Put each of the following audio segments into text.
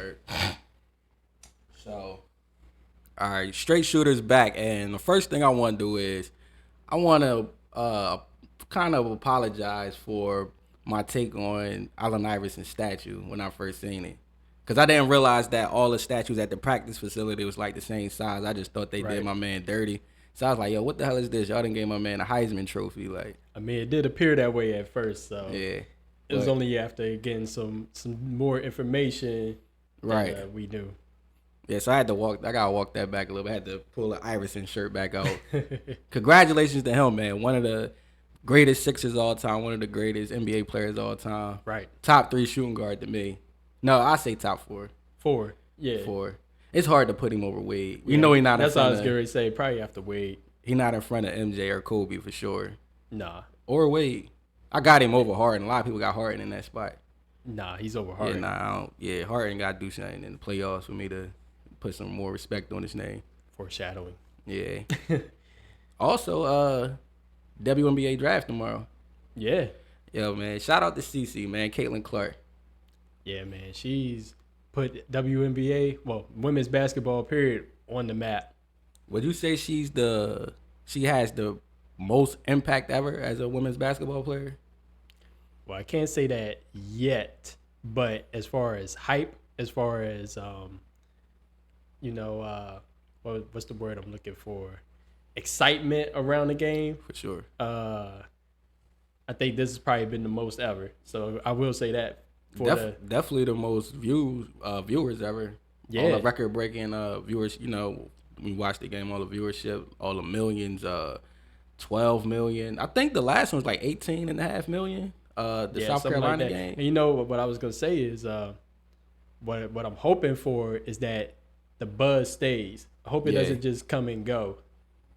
Word. So, all right, straight shooters back, and the first thing I want to do is I want to kind of apologize for my take on Allen Iverson's statue when I first seen it, because I didn't realize that all the statues at the practice facility was like the same size. I just thought they did my man dirty. So I was like, yo, what the hell is this? Y'all done gave my man a Heisman trophy. Like, I mean, it did appear that way at first, so yeah. It was only after getting some more information that we knew. Yeah, so I gotta walk that back a little bit. I had to pull the Iverson shirt back out. Congratulations to him, man. One of the greatest Sixers of all time, one of the greatest NBA players of all time. Right. Top 3 shooting guard to me. No, I say top 4. 4. Yeah. 4. It's hard to put him over Wade. You know he's not in front of... That's what I was going to say. Probably after Wade. He's not in front of MJ or Kobe for sure. Nah. Or Wade. I got him over Harden. A lot of people got Harden in that spot. Nah, he's over Harden. Yeah, Harden got to do something in the playoffs for me to put some more respect on his name. Foreshadowing. Yeah. Also, WNBA draft tomorrow. Yeah. Yo, man, shout out to CC, man, Caitlin Clark. Yeah, man, she's put WNBA, women's basketball period, on the map. Would you say she has the most impact ever as a women's basketball player? Well, I can't say that yet, but as far as hype, as far as what's the word I'm looking for? Excitement around the game. For sure. I think this has probably been the most ever. So I will say that. Definitely the most viewers ever. Yeah. All the record-breaking viewers, we watched the game, all the viewership, all the millions, 12 million. I think the last one was like 18.5 million, South Carolina like game. And what I was going to say is what I'm hoping for is that the buzz stays. I hope it doesn't just come and go.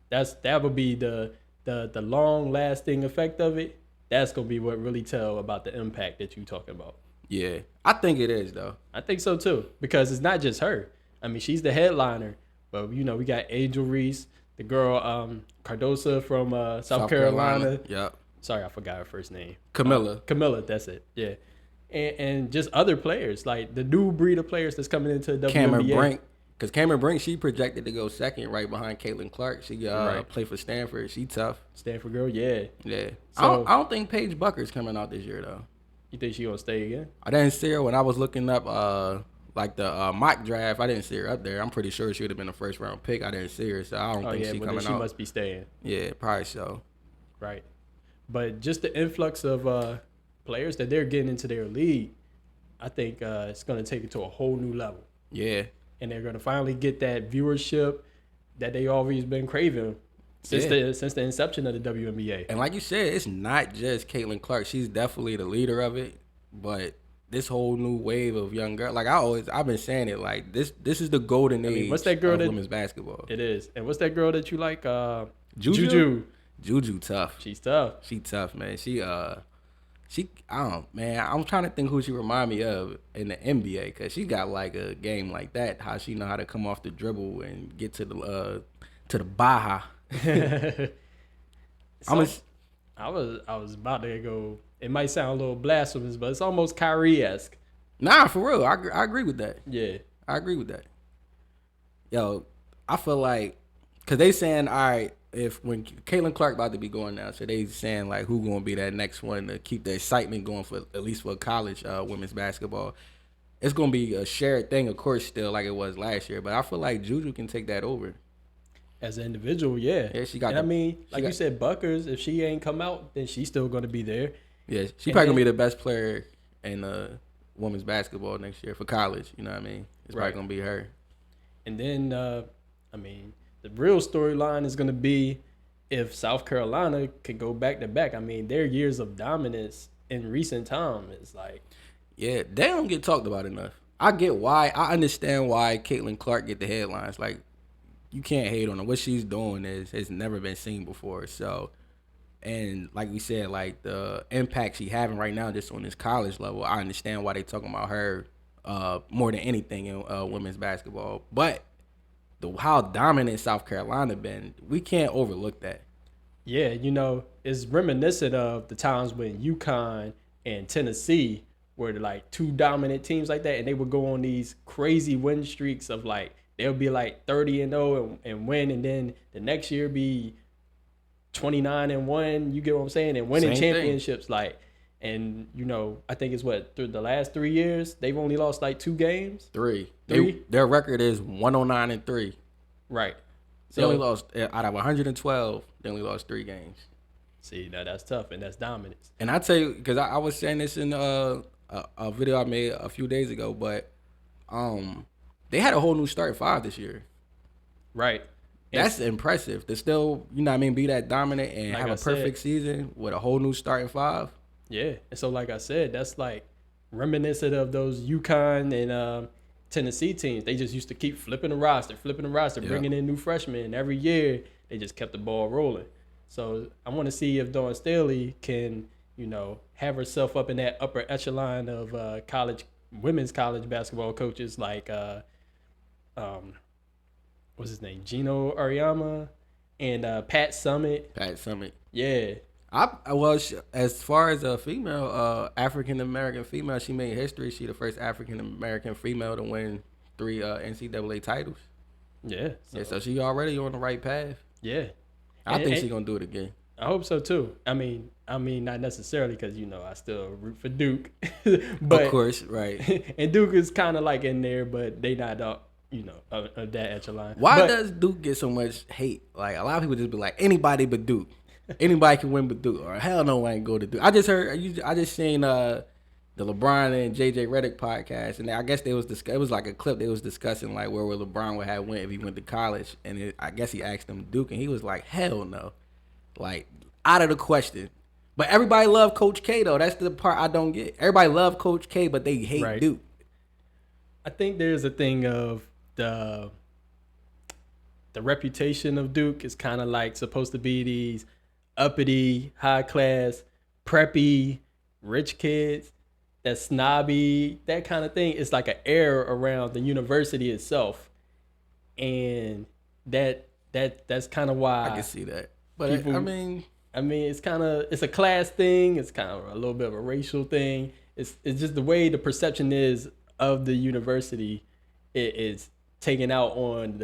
That would be the long-lasting effect of it. That's going to be what really tell about the impact that you're talking about. Yeah, I think it is, though. I think so, too, because it's not just her. I mean, she's the headliner, but, we got Angel Reese, the girl Cardoso from South Carolina. Yep. Sorry, I forgot her first name. Kamilla. Kamilla, that's it, yeah. And just other players, like the new breed of players that's coming into the WNBA. Cameron Brink. Because Cameron Brink, she projected to go second right behind Caitlin Clark. She played for Stanford. She tough. Stanford girl, yeah. Yeah. So, I don't think Paige Bucker's coming out this year, though. You think she gonna stay again? I didn't see her when I was looking up the mock draft. I didn't see her up there. I'm pretty sure she would have been a first round pick. I didn't see her, so I don't think she's coming out. She must be staying. Yeah, probably so. Right. But just the influx of players that they're getting into their league, I think it's gonna take it to a whole new level. Yeah. And they're gonna finally get that viewership that they always been craving since the inception of the WNBA. And like you said, it's not just Caitlin Clark. She's definitely the leader of it, but this whole new wave of young girls, like I've been saying it, like this is the golden age what's that girl of women's basketball. It is. And what's that girl that you like? Juju. Juju tough. She's tough. She tough, man. I'm trying to think who she remind me of in the NBA, because she got like a game like that, how she know how to come off the dribble and get to the Baja. I was about to go. It might sound a little blasphemous, but it's almost Kyrie-esque. Nah, for real. I agree with that. Yeah. I agree with that. Yo, I feel like, because they saying, all right, when Caitlin Clark about to be going now, so they saying like who gonna be that next one to keep the excitement going for at least for college women's basketball. It's gonna be a shared thing, of course, still like it was last year, but I feel like Juju can take that over. As an individual, yeah. Yeah, she got. You said, Buckers. If she ain't come out, then she's still gonna be there. Yeah, she probably gonna be the best player in women's basketball next year for college. You know what I mean? It's probably gonna be her. And then, the real storyline is gonna be if South Carolina could go back to back. I mean, their years of dominance in recent time is like. Yeah, they don't get talked about enough. I get why. I understand why Caitlin Clark get the headlines. Like, you can't hate on her. What she's doing has never been seen before. So, and like we said, like the impact she's having right now just on this college level, I understand why they talking about her more than anything in women's basketball. But how dominant South Carolina been, we can't overlook that. Yeah, it's reminiscent of the times when UConn and Tennessee where like two dominant teams like that, and they would go on these crazy win streaks of like they'll be like 30-0 and win, and then the next year be 29-1. You get what I'm saying? And winning championships like. And, you know, I think it's through the last 3 years, they've only lost like 2 games. Three. Their record is 109-3. Right. So they only lost, out of 112, they only lost 3 games. See, now that's tough, and that's dominance. And I tell you, because I was saying this in a video I made a few days ago, but they had a whole new starting 5 this year. Right. That's impressive. To still, you know what I mean, be that dominant and like have a perfect season with a whole new starting 5. Yeah, and so like I said, that's like reminiscent of those UConn and Tennessee teams. They just used to keep flipping the roster, bringing in new freshmen. And every year, they just kept the ball rolling. So I want to see if Dawn Staley can, you know, have herself up in that upper echelon of women's college basketball coaches like, what's his name, Gino Auriemma and Pat Summitt. Yeah. As far as a female, African American female, she made history. She the first African American female to win 3 NCAA titles. Yeah. So she already on the right path. Yeah. I think she's gonna do it again. I hope so too. I mean, not necessarily because you know I still root for Duke, but of course, right. And Duke is kind of like in there, but they not of that echelon. Why does Duke get so much hate? Like a lot of people just be like anybody but Duke. Anybody can win but Duke, or hell no, I ain't go to Duke. I just seen the LeBron and JJ Redick podcast, and I guess it was like a clip they was discussing like where LeBron would have went if he went to college, and I guess he asked him Duke, and he was like hell no, like out of the question. But everybody love Coach K though. That's the part I don't get. Everybody love Coach K, but they hate Duke. I think there's a thing of the reputation of Duke is kind of like supposed to be these uppity, high class, preppy, rich kids, that snobby, that kind of thing. It's like an air around the university itself, and that's kind of why I can see that. But people, I mean, it's a class thing. It's kind of a little bit of a racial thing. It's just the way the perception is of the university. It is taken out on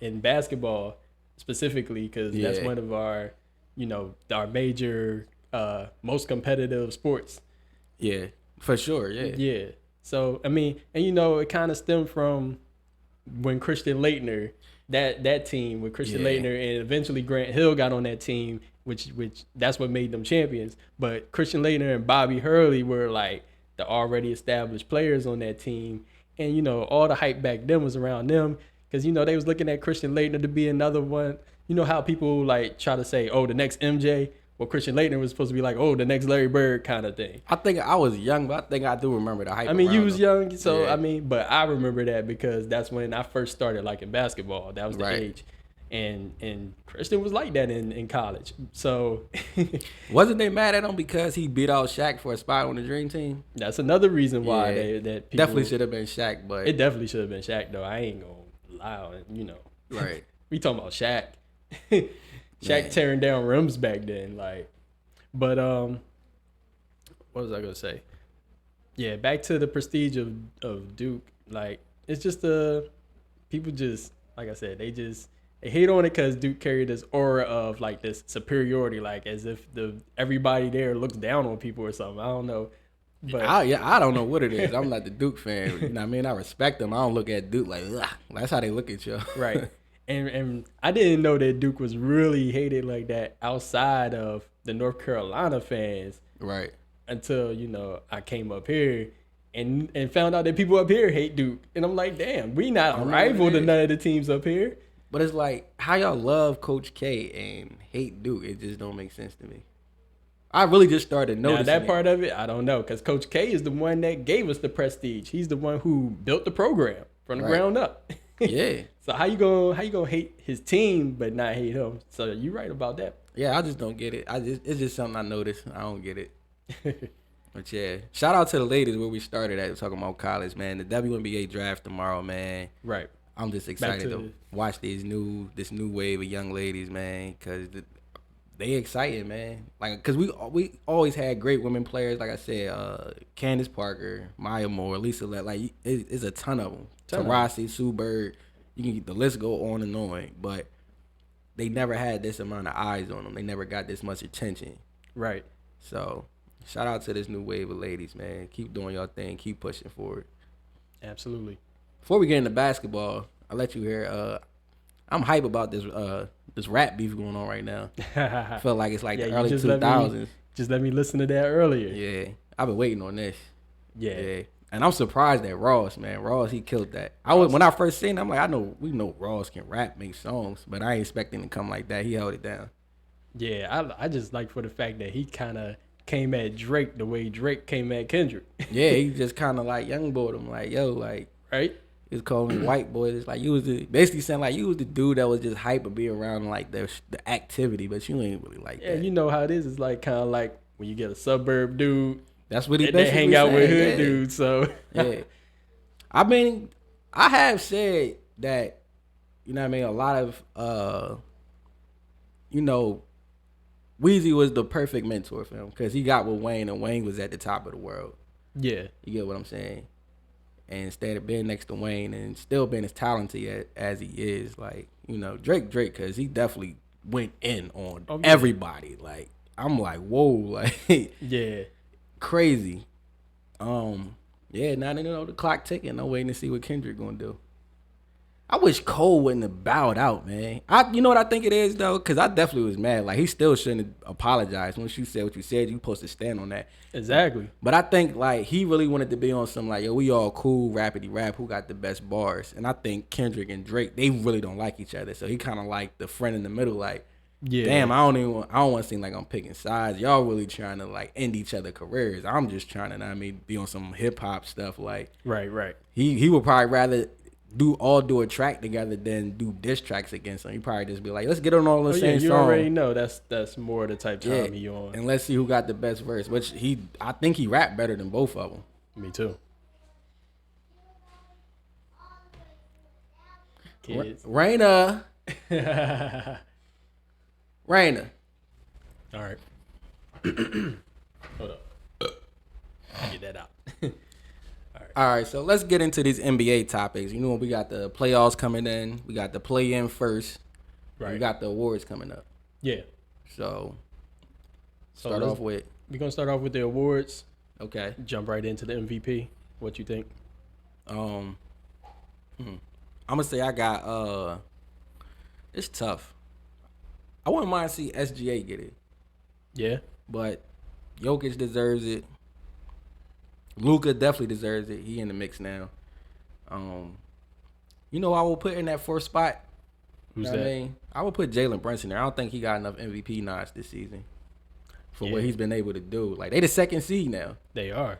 in basketball specifically, because that's one of our, you know, our major, most competitive sports. Yeah, for sure. Yeah. Yeah. So, I mean, and you know, it kind of stemmed from when Christian Laettner, that team with Christian Laettner, and eventually Grant Hill got on that team, which that's what made them champions. But Christian Laettner and Bobby Hurley were like the already established players on that team. And, you know, all the hype back then was around them because, you know, they was looking at Christian Laettner to be another one. You know how people like try to say, oh, the next MJ? Well, Christian Laettner was supposed to be like, oh, the next Larry Bird kind of thing. I think I was young, but I think I do remember the hype. I mean, you was young, so I mean, but I remember that because that's when I first started liking basketball. That was the age. And Christian was like that in college. So wasn't they mad at him because he beat out Shaq for a spot on the Dream Team? That's another reason why that people, definitely should have been Shaq, but it definitely should have been Shaq though. I ain't gonna lie, you know. Right. We talking about Shaq. Shaq tearing down rims back then, like. But what was I gonna say? Yeah, back to the prestige of Duke. Like, it's just people just, like I said, they hate on it because Duke carried this aura of like this superiority, like as if everybody there looks down on people or something. I don't know. But I don't know what it is. I'm not the Duke fan. You know what I mean? I respect them. I don't look at Duke like, ugh. That's how they look at you. Right. And I didn't know that Duke was really hated like that outside of the North Carolina fans. Right. Until, you know, I came up here and found out that people up here hate Duke. And I'm like, damn, we not a rival to none of the teams up here. But it's like, how y'all love Coach K and hate Duke? It just don't make sense to me. I really just started noticing that part of it, I don't know. Because Coach K is the one that gave us the prestige. He's the one who built the program from the ground up. Yeah. So how you gonna hate his team but not hate him? So you're right about that. Yeah, I just don't get it. It's just something I noticed. I don't get it. But yeah, shout out to the ladies where we started at talking about college, man. The WNBA draft tomorrow, man. Right. I'm just excited to watch this new wave of young ladies, man, because they excited, man. Like, cause we always had great women players. Like I said, Candace Parker, Maya Moore, Lisa Lett. Like, it's a ton of them. Taurasi, Sue Bird. You can the list go on and on. But they never had this amount of eyes on them. They never got this much attention. Right. So, shout out to this new wave of ladies, man. Keep doing your thing. Keep pushing forward. Absolutely. Before we get into basketball, I'll let you hear. I'm hype about this rap beef going on right now. I feel like it's like the early 2000s. Just let me listen to that earlier. Yeah, I've been waiting on this. Yeah. And I'm surprised at Ross, man. Ross, he killed that. When I first seen him, I'm like, we know Ross can rap, make songs, but I ain't expecting him to come like that. He held it down. Yeah, I just like for the fact that he kind of came at Drake the way Drake came at Kendrick. Yeah, he just kind of like young boyed him, like, yo, like, right? He was calling him white boy. It's like you was basically saying like you was the dude that was just hype to be around like the activity, but you ain't really like that. Yeah, you know how it is. It's like kind of like when you get a suburb dude. That's what he they hang out with hood yeah. dudes. So yeah, I mean, I have said that, you know what I mean. A lot of Weezy was the perfect mentor for him because he got with Wayne and Wayne was at the top of the world. Yeah, you get what I'm saying. And instead of being next to Wayne and still being as talented as he is, like, you know, Drake, because he definitely went in on everybody. Like, I'm like, whoa, like, yeah, crazy. Yeah, now they know the clock ticking. I'm waiting to see what Kendrick gonna do. I wish Cole wouldn't have bowed out, man. You know what I think it is though, because I definitely was mad. Like he still shouldn't have apologized. Once you said what you said, you supposed to stand on that. Exactly. But I think like he really wanted to be on some like, yo, we all cool, rappity rap. Who got the best bars? And I think Kendrick and Drake, they really don't like each other. So he kind of like the friend in the middle, like, yeah, damn, I don't want to seem like I'm picking sides. Y'all really trying to like end each other's careers. I'm just trying to, be on some hip hop stuff. Like, right. He would probably rather do a track together than do diss tracks against him. He probably just be like, let's get on all the same song. You already know that's more the type of time he on. And let's see who got the best verse, which I think he rapped better than both of them. Me too. Kids. Raina. Raina. All right. Hold up. Get that out. All right, so let's get into these NBA topics. You know, we got the playoffs coming in. We got the play-in first. Right. We got the awards coming up. Yeah. So we're going to start off with the awards. Okay. Jump right into the MVP. What you think? I'm going to say I got, it's tough. I wouldn't mind to see SGA get it. Yeah. But Jokic deserves it. Luka definitely deserves it. He in the mix now. You know, I will put in that fourth spot. Who's that? I would put Jalen Brunson there. I don't think he got enough MVP nods this season for what he's been able to do. Like, they the second seed now. They are.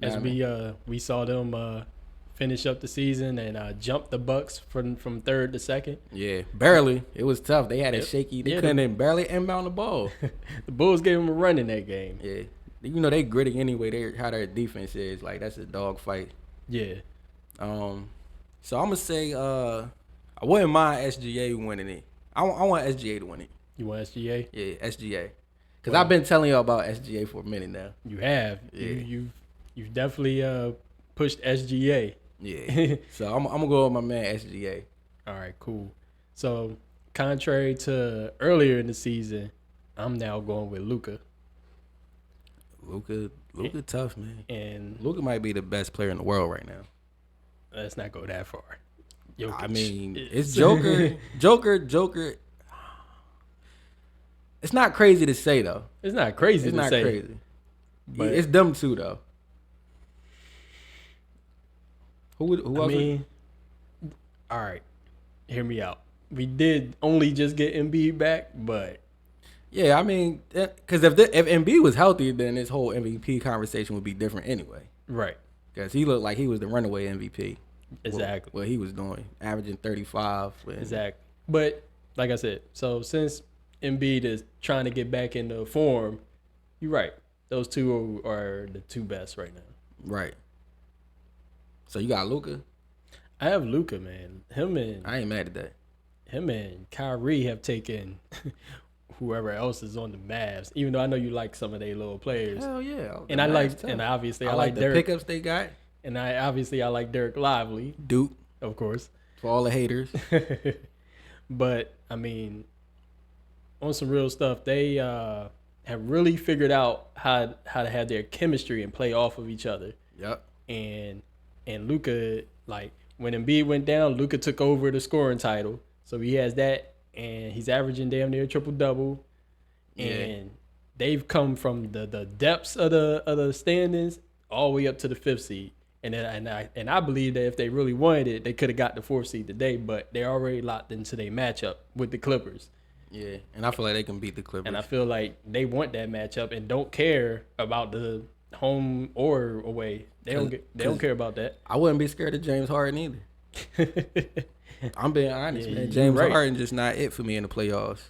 As we saw them finish up the season and jump the Bucks from third to second. Yeah, barely. It was tough. They had a shaky. They couldn't barely inbound the ball. The Bulls gave them a run in that game. Yeah. You know, they gritty anyway. How their defense is. Like, that's a dog fight. Yeah. So I'm going to say I wouldn't mind SGA winning it. I want SGA to win it. You want SGA? Yeah, SGA. Because I've been telling you about SGA for a minute now. You have. Yeah. You've definitely pushed SGA. Yeah. So I'm going to go with my man SGA. All right, cool. So, contrary to earlier in the season, I'm now going with Luka. Luka tough, man. And Luka might be the best player in the world right now. Let's not go that far. Jokic. I mean, it's Joker. It's not crazy to say, though. It's not crazy to say. Crazy. But it's them two, though. Who else? All right. Hear me out. We did only just get Embiid back, but... Yeah, I mean, because if Embiid was healthy, then this whole MVP conversation would be different anyway. Right. Because he looked like he was the runaway MVP. Exactly. What he was doing, averaging 35. Exactly. But, like I said, so since Embiid is trying to get back into form, you're right. Those two are the two best right now. Right. So you got Luka? I have Luka, man. I ain't mad at that. Him and Kyrie have taken whoever else is on the Mavs. Even though I know you like some of their little players. Hell yeah. And obviously I like the Derek. pickups they got. And I like Derek Lively. Duke. Of course. For all the haters. But, I mean, on some real stuff, they have really figured out how to have their chemistry and play off of each other. Yep. And Luka, like, when Embiid went down, Luka took over the scoring title. So he has that, and he's averaging damn near triple-double. Yeah. And they've come from the depths of the standings all the way up to the 5th seed. And I believe that if they really wanted it, they could have got the 4th seed today, but they're already locked into their matchup with the Clippers. Yeah, and I feel like they can beat the Clippers. And I feel like they want that matchup and don't care about the home or away. They don't care about that. I wouldn't be scared of James Harden either. I'm being honest, man. James Harden just not it for me in the playoffs.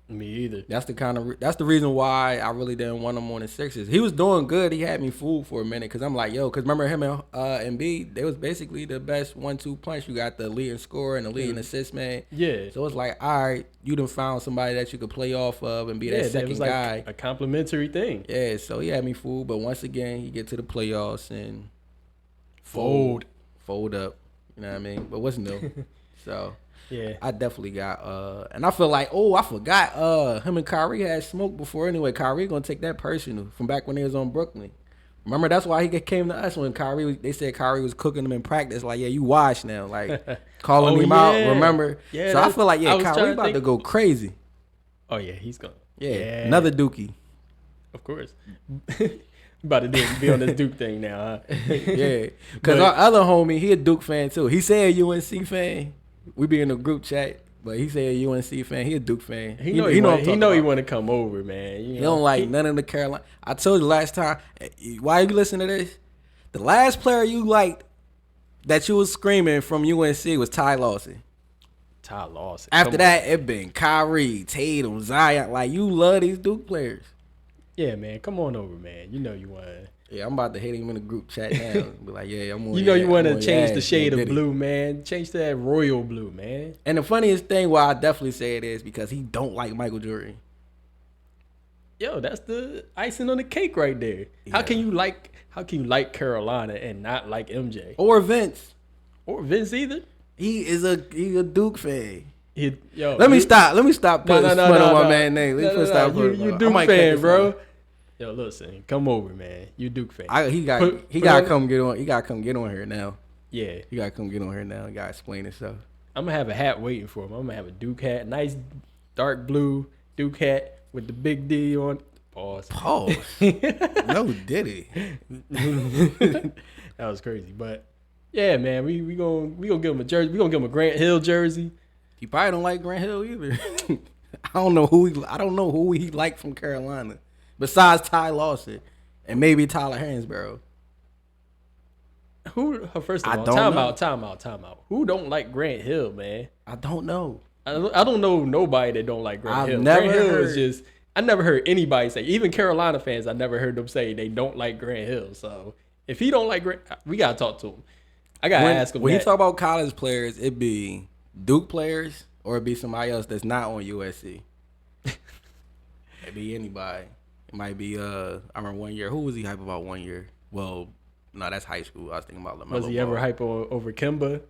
Me either. That's the reason why I really didn't want him on the Sixers. He was doing good. He had me fooled for a minute because I'm like, because remember him and Embiid, they was basically the best 1-2 punch. You got the leading scorer and the leading assist man. Yeah. So it's like, all right, you done found somebody that you could play off of and be that second was like guy. A complimentary thing. Yeah. So he had me fooled, but once again, he get to the playoffs and fold up. You know what I mean? But what's new? So. Yeah, I definitely got and I feel like I forgot him and Kyrie had smoked before anyway. Kyrie gonna take that personal from back when they was on Brooklyn. Remember that's why he came to us when they said Kyrie was cooking him in practice. Like, yeah, you washed now. Like calling him out. Remember? Yeah. So I feel like Kyrie about to go crazy. Oh yeah, he's gonna. Yeah, another Dookie. Of course. About to be on this Duke thing now, huh? Yeah, because our other homie, he a Duke fan too. He said UNC fan. We be in the group chat, but he said a UNC fan. He a Duke fan. He know he want to come over, man. He don't like none of the Carolina. I told you last time. Why you listen to this? The last player you liked that you was screaming from UNC was Ty Lawson. Ty Lawson. After that, it been Kyrie, Tatum, Zion. Like, you love these Duke players. Yeah, man. Come on over, man. You know you want to. Yeah, I'm about to hit him in the group chat now. Be like, yeah, I'm on. You want to change the shade of blue, man. Change to that royal blue, man. And the funniest thing why I definitely say it is because he don't like Michael Jordan. Yo, that's the icing on the cake right there. Yeah. How can you like Carolina and not like MJ or Vince either? He a Duke fan. Let me stop putting smut on my man name. You Duke fan, bro. Yo, listen, come over, man. You Duke fan. He gotta come get on. He gotta come get on here now. Yeah, he gotta come get on here now. He gotta explain himself. I'm gonna have a hat waiting for him. I'm gonna have a Duke hat, nice dark blue Duke hat with the big D on. Pause. No Diddy. That was crazy, but yeah, man, we gonna give him a jersey. We gonna give him a Grant Hill jersey. He probably don't like Grant Hill either. I don't know who he like from Carolina. Besides Ty Lawson and maybe Tyler Hansborough. First of all, time out. Who don't like Grant Hill, man? I don't know. I don't know nobody that don't like Grant Hill. Grant Hill is just, I never heard anybody say, even Carolina fans, I never heard them say they don't like Grant Hill. So if he don't like Grant, we got to talk to him. I got to ask him When you talk about college players, it be Duke players or it be somebody else that's not on USC. It be anybody. It might be, I remember 1 year. Who was he hype about 1 year? Well, no, that's high school. I was thinking about LaMelo. Was he ever hype over Kemba?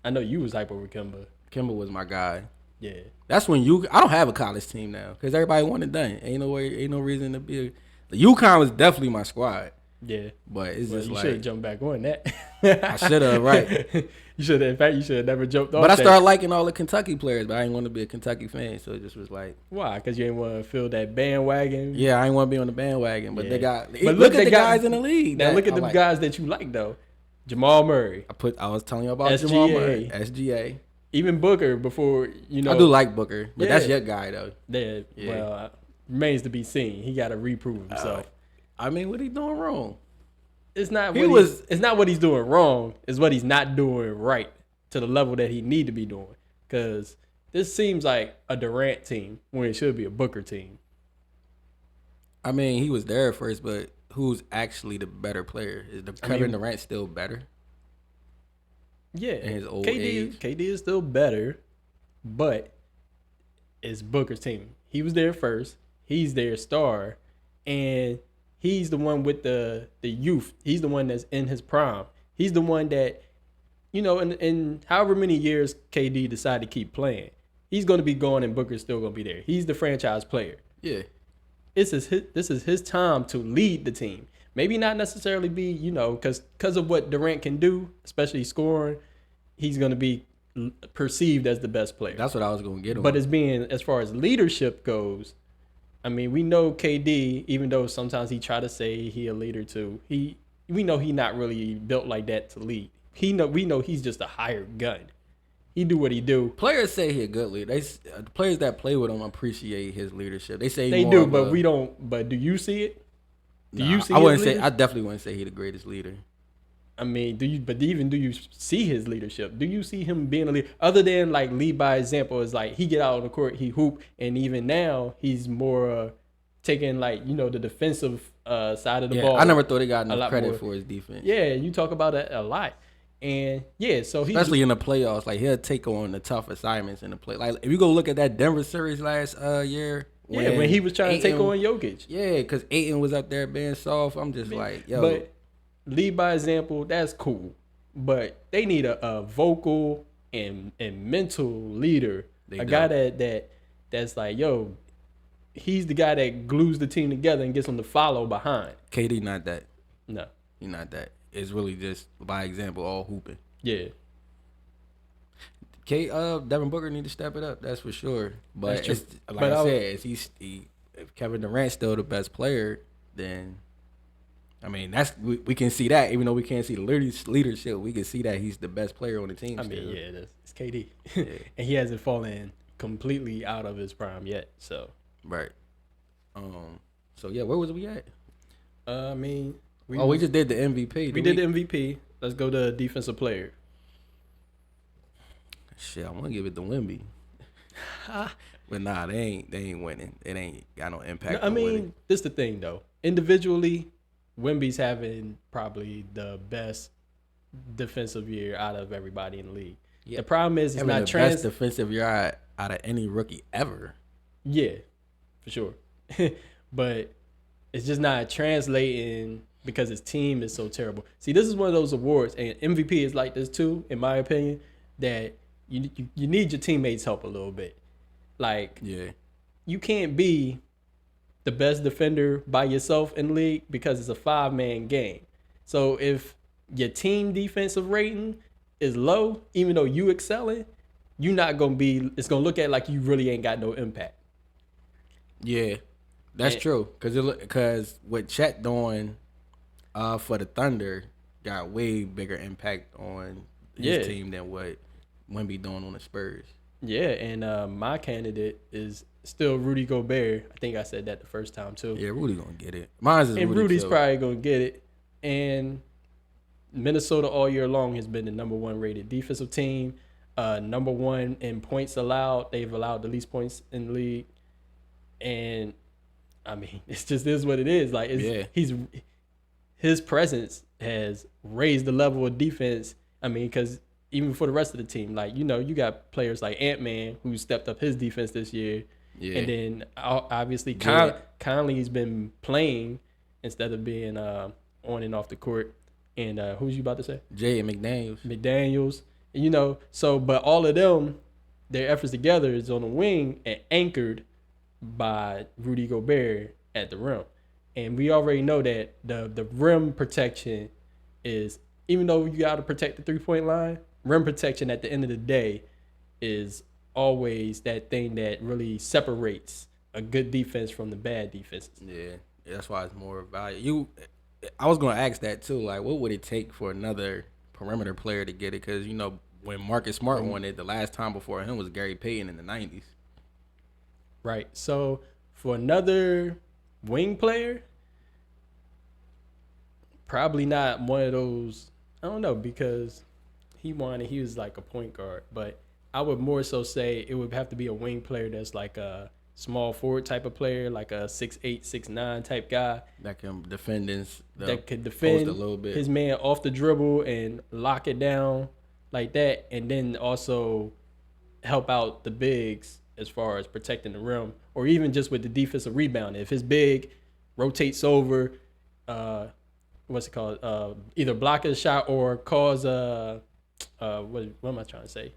I know you was hype over Kemba. Kemba was my guy. Yeah. That's when I don't have a college team now because everybody won and done. Ain't no reason to be. The UConn was definitely my squad. Yeah. But it's just you like. You should have jumped back on that. I should have, right. You should have never jumped on But I started liking all the Kentucky players, but I didn't want to be a Kentucky fan, so it just was like. Why? Because you didn't want to feel that bandwagon? Yeah, I didn't want to be on the bandwagon, but they got. But look at the guys in the league. Now look at the guys that you like, though. Jamal Murray. I was telling you about Jamal Murray. SGA. Even Booker before, I do like Booker, but that's your guy, though. Yeah. Well, remains to be seen. He got to reprove himself. I mean, what he doing wrong? It's not what he's doing wrong. It's what he's not doing right to the level that he need to be doing. Because this seems like a Durant team when it should be a Booker team. I mean, he was there at first, but who's actually the better player? Is Kevin Durant still better? Yeah. In his old age? KD is still better, but is Booker's team. He was there first. He's their star, and he's the one with the youth. He's the one that's in his prime. He's the one that, in however many years KD decided to keep playing, he's going to be gone and Booker's still going to be there. He's the franchise player. Yeah. This is his time to lead the team. Maybe not necessarily be, because of what Durant can do, especially scoring, he's going to be perceived as the best player. That's what I was going to get on. But as far as leadership goes, I mean, we know KD, even though sometimes he try to say he a leader too, we know he not really built like that to lead. We know he's just a hired gun. He do what he do. Players say he a good leader. The players that play with him appreciate his leadership. They say they do, but we don't. But do you see it? Do you see? I definitely wouldn't say he the greatest leader. I mean, do you see his leadership? Do you see him being a leader? Other than like lead by example, is like he get out on the court, he hoop, and even now he's more taking like the defensive side of the ball. I never thought he got enough credit for his defense. Yeah, you talk about that a lot, and so especially in the playoffs, like he'll take on the tough assignments in the play. Like if you go look at that Denver series last year. When he was trying to take on Jokic. Yeah, because Ayton was up there being soft. I'm just like, yo. But lead by example, that's cool. But they need a vocal and mental leader. Guy that's like, yo, he's the guy that glues the team together and gets them to follow behind. KD not that. No. He's not that. It's really just by example, all hooping. Yeah. Devin Booker need to step it up. That's for sure. But it's, like but I said, if Kevin Durant's still the best player, then I mean we can see that. Even though we can't see the leadership, we can see that he's the best player on the team. I mean, yeah, it's KD, and he hasn't fallen completely out of his prime yet. So right. So yeah, where was we at? I mean, we just did the MVP. We did the MVP. Let's go to defensive player. Shit, I want to give it to Wemby. But nah, they ain't winning. It ain't got no impact. I mean, this the thing though. Individually, Wemby's having probably the best defensive year out of everybody in the league. Yeah. The problem is it's not best defensive year out of any rookie ever. Yeah, for sure. But it's just not translating because his team is so terrible. See, this is one of those awards, and MVP is like this too, in my opinion, that you need your teammates' help a little bit. Like, you can't be the best defender by yourself in the league because it's a 5-man game. So if your team defensive rating is low, even though you excelling, you're not gonna be. It's gonna look at like you really ain't got no impact. Yeah, that's true. Because what Chet doing for the Thunder got way bigger impact on his team than what Wemby doing on the Spurs. Yeah, and my candidate is still Rudy Gobert. I think I said that the first time too. Yeah, Rudy gonna get it. Mine's is and Rudy Rudy's too. Probably gonna get it. And Minnesota all year long has been the number 1 rated defensive team, number 1 in points allowed. They've allowed the least points in the league, and I mean, it's just is what it is. Like, his presence has raised the level of defense. I mean, because even for the rest of the team, like, you got players like Ant-Man who stepped up his defense this year. Yeah. And then obviously Conley's been playing instead of being on and off the court. And who's you about to say? Jay and McDaniels. And, so, but all of them, their efforts together is on the wing and anchored by Rudy Gobert at the rim. And we already know that the rim protection is, even though you got to protect the 3-point line, rim protection at the end of the day is always that thing that really separates a good defense from the bad defenses. Yeah, that's why it's more value. I was going to ask that too. Like, what would it take for another perimeter player to get it? Because, when Marcus Smart won it, the last time before him was Gary Payton in the 90s. Right. So, for another wing player, probably not one of those. I don't know, because he won and he was like a point guard. But I would more so say it would have to be a wing player that's like a small forward type of player, like a 6'8", 6'9" type guy. That can defend that could defend a little bit. His man off the dribble and lock it down like that. And then also help out the bigs as far as protecting the rim, or even just with the defensive rebound. If his big rotates over, what's it called? Either block a shot or cause what am I trying to say?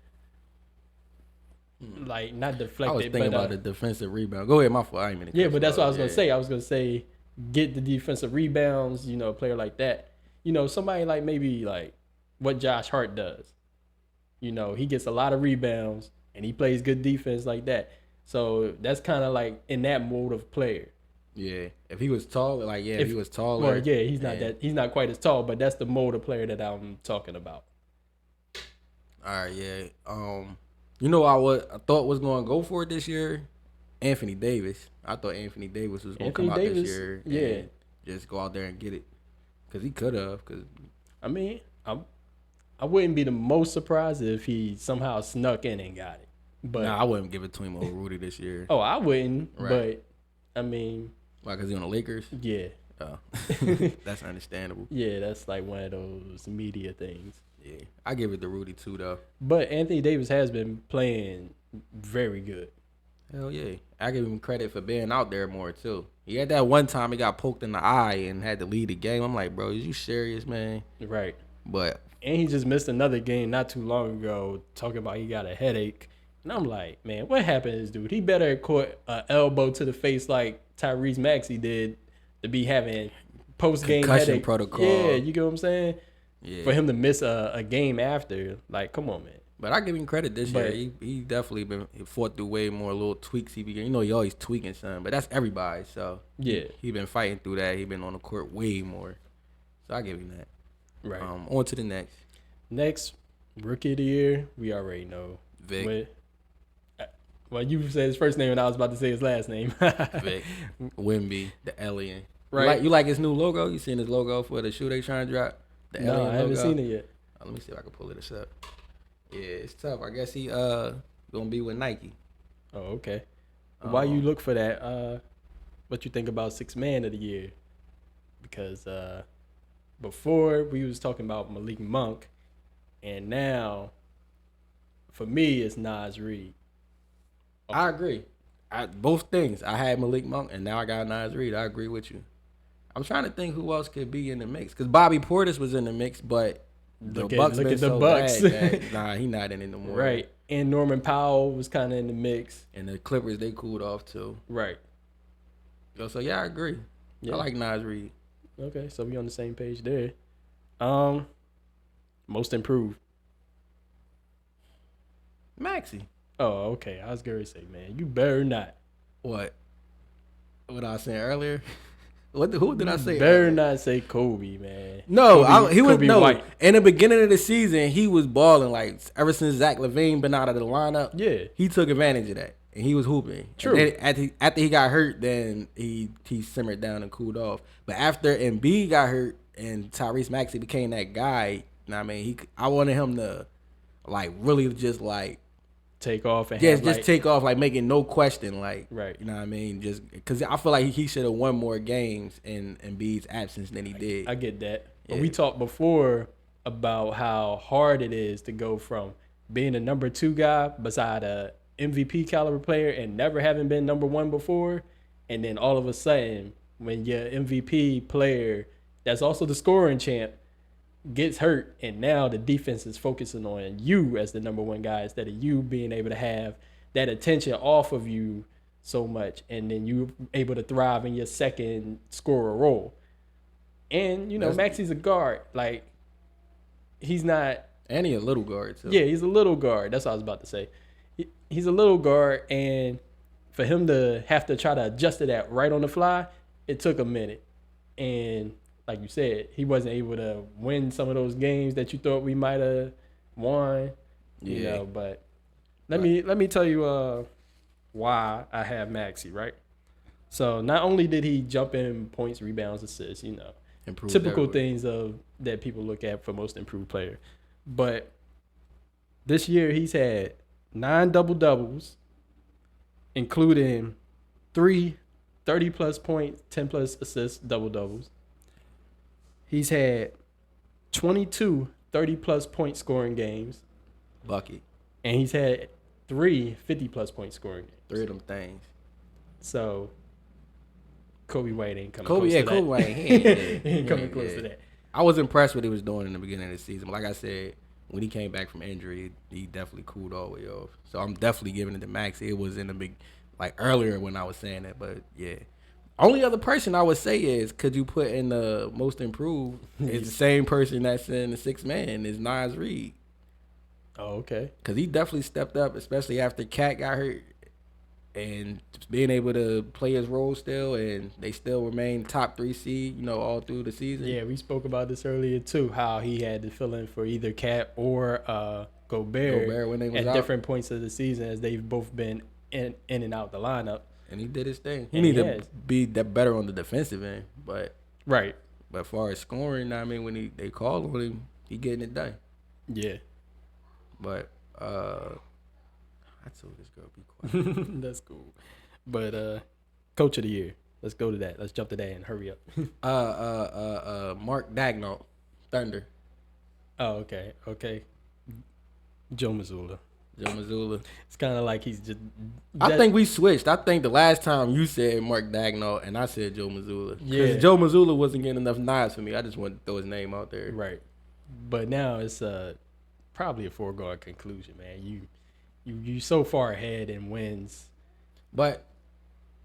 Like not deflect. I was thinking about the defensive rebound. Go ahead, my fault. I ain't mean to yeah, but that's what I was gonna say. I was gonna say get the defensive rebounds. You know, a player like that. You know, somebody like maybe like what Josh Hart does. You know, he gets a lot of rebounds and he plays good defense like that. So that's kind of like in that mode of player. Yeah, if he was taller, if he was taller. Well, yeah, he's not quite as tall, but that's the mode of player that I'm talking about. All right, yeah. You know, I thought was going to go for it this year. Anthony Davis. I thought Anthony Davis was going to come out this year. And just go out there and get it, because he could have. I mean, I wouldn't be the most surprised if he somehow snuck in and got it. But I wouldn't give it to him over Rudy this year. Oh, I wouldn't. Right. But I mean, why? Because he on the Lakers. Yeah. Oh, that's understandable. Yeah, that's like one of those media things. Yeah, I give it to Rudy too, though. But Anthony Davis has been playing very good. Hell yeah. I give him credit for being out there more, too. He had that one time he got poked in the eye and had to lead the game. I'm like, bro, is you serious, man? Right. But. And he just missed another game not too long ago talking about he got a headache. And I'm like, man, what happened to this dude? He better have caught an elbow to the face like Tyrese Maxey did to be having post-game headache. Protocol. Yeah, you get what I'm saying? Yeah. For him to miss a game after, like, come on, man. But I give him credit this year. He definitely he fought through way more little tweaks. He always tweaking something, but that's everybody. So yeah, he been fighting through that. He been on the court way more. So I give him that. Right. On to the next. Next, rookie of the year. We already know. Vic. Well, you said his first name, and I was about to say his last name. Vic Wemby, the alien. Right. You like his new logo? You seen his logo for the shoe they trying to drop? The no, alien I haven't logo? seen it yet. Let me see if I can pull this up. Yeah, it's tough. I guess he gonna be with Nike. Oh, okay. Why you look for that? What you think about Sixth Man of the Year? Because before we was talking about Malik Monk, and now for me it's Nas Reed. Okay. I agree. Both things. I had Malik Monk, and now I got Nas Reed. I agree with you. I'm trying to think who else could be in the mix, because Bobby Portis was in the mix, but the Bucks been so bad that, he not in it no more. Right. And Norman Powell was kind of in the mix. And the Clippers, they cooled off too. Right. So yeah, I agree. Yeah. I like Nas Reed. Okay, so we on the same page there. Most improved. Maxey. Oh, okay. I was gonna say, man, you better not. What I was saying earlier? Who did I say? Better not say Kobe, man. No, Kobe White. In the beginning of the season, he was balling like ever since Zach LaVine been out of the lineup. Yeah, he took advantage of that and he was hooping. True. And after he got hurt, then he simmered down and cooled off. But after Embiid got hurt and Tyrese Maxey became that guy, I wanted him to like really just like take off and take off, like making no question, like right. You know what I mean? Just because I feel like he should have won more games in Embiid's absence than he did. I get that. Yeah. But we talked before about how hard it is to go from being a number 2 guy beside a MVP caliber player and never having been number 1 before, and then all of a sudden when your MVP player that's also the scoring champ gets hurt, and now the defense is focusing on you as the number 1 guy instead of you being able to have that attention off of you so much, and then you able to thrive in your second scorer role. And Maxey's a guard, like he's not, and he's a little guard too. Yeah, he's a little guard. That's what I was about to say. He's a little guard, and for him to have to try to adjust to that right on the fly, it took a minute. And like you said, he wasn't able to win some of those games that you thought we might have won. Yeah. But let me tell you why I have Maxey, right? So not only did he jump in points, rebounds, assists, improved typical everywhere. things that people look at for most improved player. But this year he's had 9 double-doubles, including 3 30-plus points, 10-plus assists, double-doubles. He's had 22 30-plus point scoring games. Bucket. And he's had 3 50-plus point scoring games. 3 of them things. So Kobe White ain't coming close to that. Kobe White, he ain't coming close to that. I was impressed with what he was doing in the beginning of the season. But like I said, when he came back from injury, he definitely cooled all the way off. So I'm definitely giving it to Max. It was in the big, like earlier when I was saying that, but yeah. Only other person I would say is, could you put in the most improved? Is the same person that's in the 6th man is Nas Reed. Oh, okay. Because he definitely stepped up, especially after Cat got hurt. And being able to play his role still, and they still remain top 3 seed, all through the season. Yeah, we spoke about this earlier too, how he had to fill in for either Cat or Gobert when they was at out. Different points of the season, as they've both been in and out the lineup. And he did his thing. He needed to be better on the defensive end, but right. But as far as scoring, I mean, when they call on him, he getting it done. Yeah. But I told this girl be quiet. That's cool. But Coach of the Year. Let's go to that. Let's jump to that and hurry up. Mark Daigneault, Thunder. Oh, okay. Joe Mazzulla. It's kind of like he's just. I think we switched. I think the last time you said Mark Daigneault and I said Joe Mazzulla. Yeah. Because Joe Mazzulla wasn't getting enough nods for me. I just wanted to throw his name out there. Right. But now it's probably a foregone conclusion, man. You so far ahead in wins. But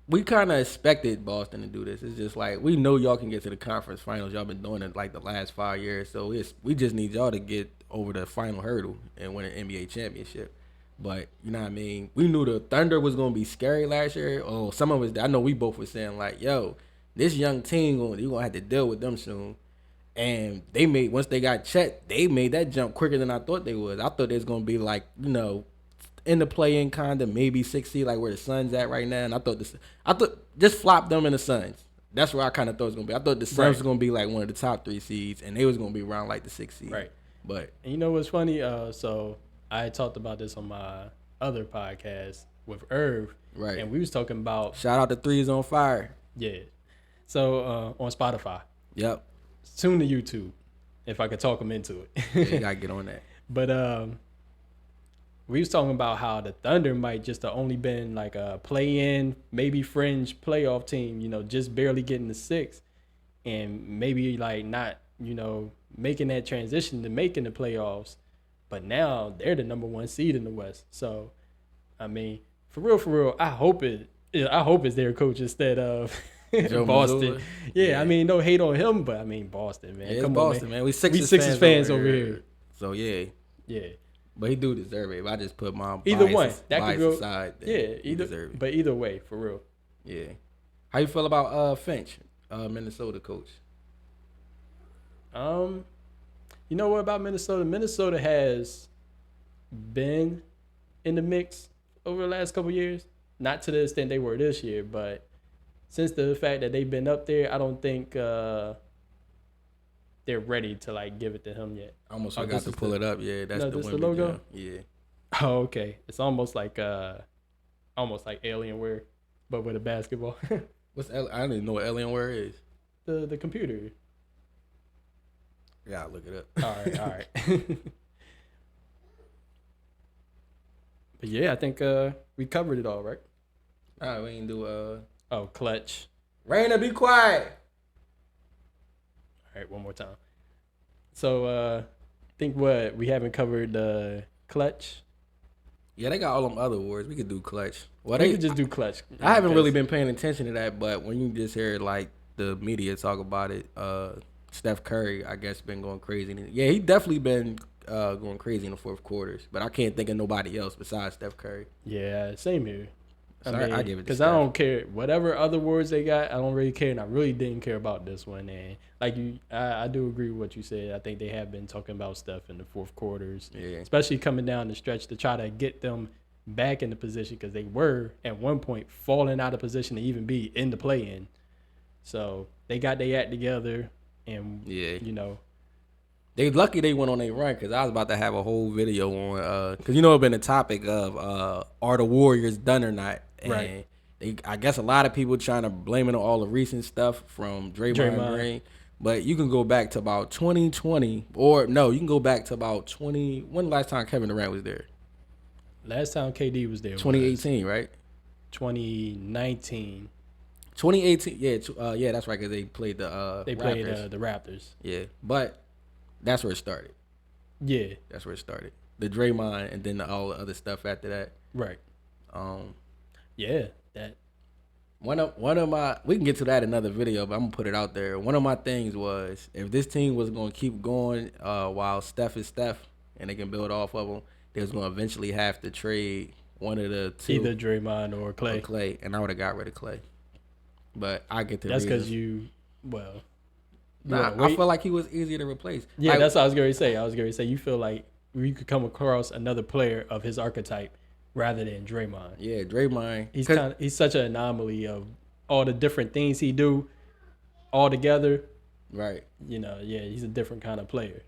we kind of expected Boston to do this. It's just like, we know y'all can get to the conference finals. Y'all been doing it like the last 5 years. So we just need y'all to get over the final hurdle and win an NBA championship. But, you know what I mean? We knew the Thunder was going to be scary last year. Oh, some of us, I know we both were saying like, yo, this young team, you're going to have to deal with them soon. And once they got Chet, they made that jump quicker than I thought they would. I thought they was going to be like, in the play-in kind of, maybe 6 seed, like where the Suns at right now. And I thought just flop them in the Suns. That's where I kind of thought it was going to be. I thought the Suns was going to be like one of the top 3 seeds, and they was going to be around like the 6 seed. Right. But and you know what's funny? So I talked about this on my other podcast with Irv. Right. And we was talking about. Shout out to Threes on Fire. Yeah. So on Spotify. Yep. Soon to YouTube, if I could talk them into it. Yeah, you gotta get on that. But we was talking about how the Thunder might just have only been like a play-in, maybe fringe playoff team, just barely getting the 6, and maybe like not, making that transition to making the playoffs. But now they're the number 1 seed in the West. So, I mean, for real, I hope it's their coach instead of Boston. Yeah, I mean, no hate on him, but I mean Boston, man. Yeah, come Boston, on, man. We Sixers fans over here. So yeah. But he do deserve it. If I just put my either bias, one that bias could go aside, either way, for real. Yeah. How you feel about Finch, Minnesota coach? You know what about Minnesota? Minnesota has been in the mix over the last couple of years. Not to the extent they were this year, but since the fact that they've been up there, I don't think they're ready to like give it to him yet. I almost forgot to pull it up. Yeah, that's the logo. Yeah. Oh, okay. It's almost like Alienware, but with a basketball. I don't even know what Alienware is. The computer. Yeah, look it up. All right. But yeah, I think we covered it all, right? All right, we ain't do clutch. Raina, be quiet. All right, one more time. So I think we haven't covered clutch. Yeah, they got all them other awards. We could do clutch. Well, they could just do clutch. I haven't really been paying attention to that, but when you just hear like the media talk about it, Steph Curry, I guess, been going crazy. Yeah, he definitely been going crazy in the fourth quarters, but I can't think of nobody else besides Steph Curry. Yeah, same here. I give it because I don't care whatever other awards they got. I don't really care, and I really didn't care about this one. And like I do agree with what you said. I think they have been talking about Steph in the fourth quarters, especially coming down the stretch to try to get them back in the position, because they were at one point falling out of position to even be in the play-in. So they got their act together, and they lucky they went on a run, because I was about to have a whole video on because it's been a topic of are the Warriors done or not, and right. I guess a lot of people trying to blame it on all the recent stuff from Draymond Green, but you can go back to about 2020, or no, you can go back to about 20. When the last time Kevin Durant was there? Last time KD was there 2018, right? 2019. 2018, yeah, that's right, because they played the Raptors. The Raptors. Yeah, but that's where it started. Yeah. That's where it started. The Draymond and then all the other stuff after that. Right. Yeah, that. One of my, we can get to that in another video, but I'm gonna put it out there. One of my things was, if this team was gonna keep going while Steph is Steph and they can build off of him, they was gonna eventually have to trade one of the two, either Draymond or Clay. And I would have got rid of Clay. But I get the that's reasons. because I feel like he was easier to replace. Yeah, like, that's what I was going to say. You feel like you could come across another player of his archetype rather than Draymond. Yeah, Draymond. He's such an anomaly of all the different things he do all together. Right. He's a different kind of player.